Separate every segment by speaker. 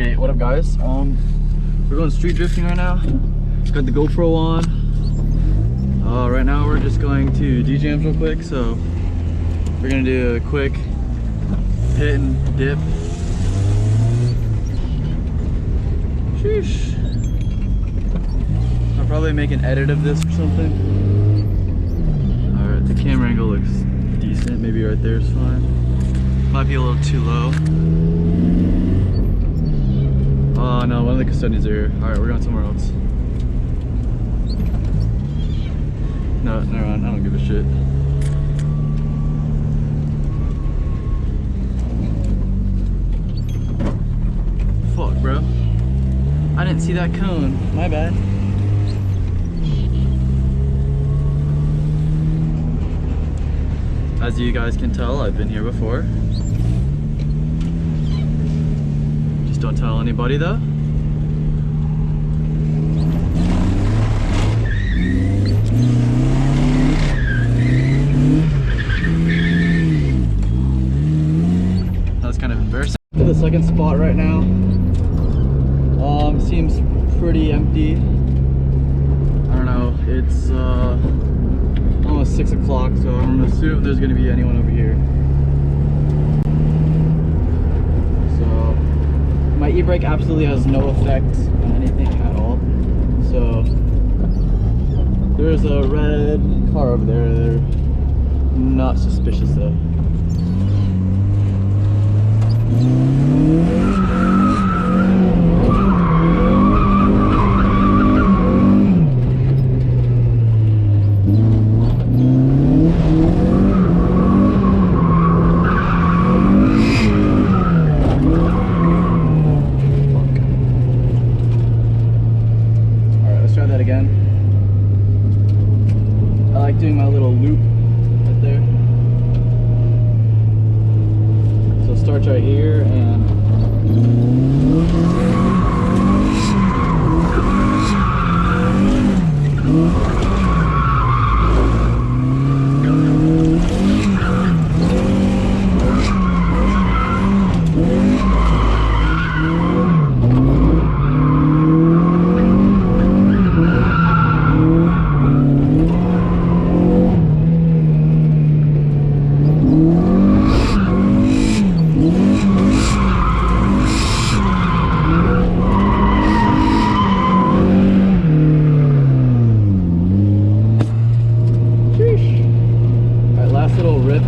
Speaker 1: Okay, what up guys? We're going street drifting right now. Got the GoPro on. Right now we're just going to D-Jams real quick, so we're gonna do a quick hit and dip. Sheesh. I'll probably make an edit of this or something. Alright, the camera angle looks decent. Maybe right there is fine. Might be a little too low. Oh no, one of the custodians are here. Alright, we're going somewhere else. No, never mind. I don't give a shit. Fuck, bro. I didn't see that cone. My bad. As you guys can tell, I've been here before. Just don't tell anybody though. That's kind of embarrassing. To the second spot right now. Seems pretty empty. I don't know, it's almost 6 o'clock, so I'm gonna assume there's gonna be anyone over here. So my e-brake absolutely has no effect on anything at all. So there's a red car over there. They're not suspicious though. Again. I like doing my little loop right there. So it starts right here and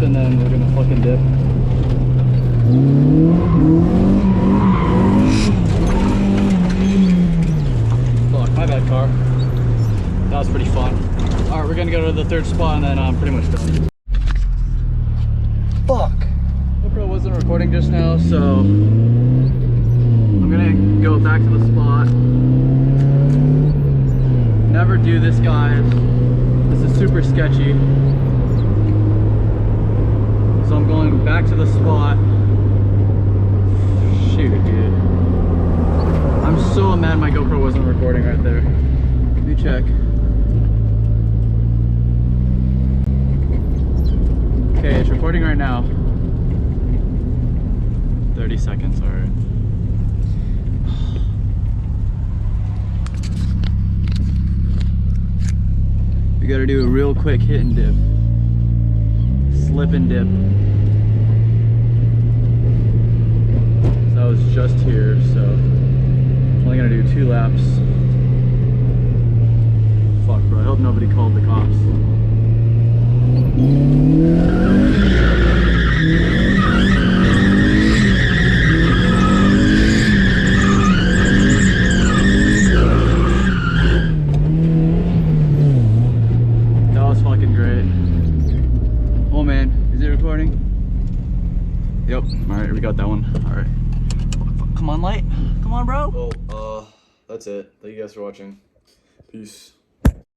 Speaker 1: and then we're gonna fucking dip. Fuck, my bad car. That was pretty fun. Alright, we're gonna go to the third spot and then I'm pretty much done. Fuck! GoPro wasn't recording just now, so I'm gonna go back to the spot. Never do this, guys. This is super sketchy. So I'm going back to the spot. Shoot, dude. I'm so mad my GoPro wasn't recording right there. Let me check. Okay, it's recording right now. 30 seconds, alright. We gotta do a real quick hit and dip. Slip and dip. So I was just here, so I'm only gonna do 2 laps. Fuck, bro, I hope nobody called the cops. That was fucking great. Oh man, is it recording? Yep, alright, we got that one. Alright. Come on, light. Come on, bro.
Speaker 2: Oh, that's it. Thank you guys for watching. Peace.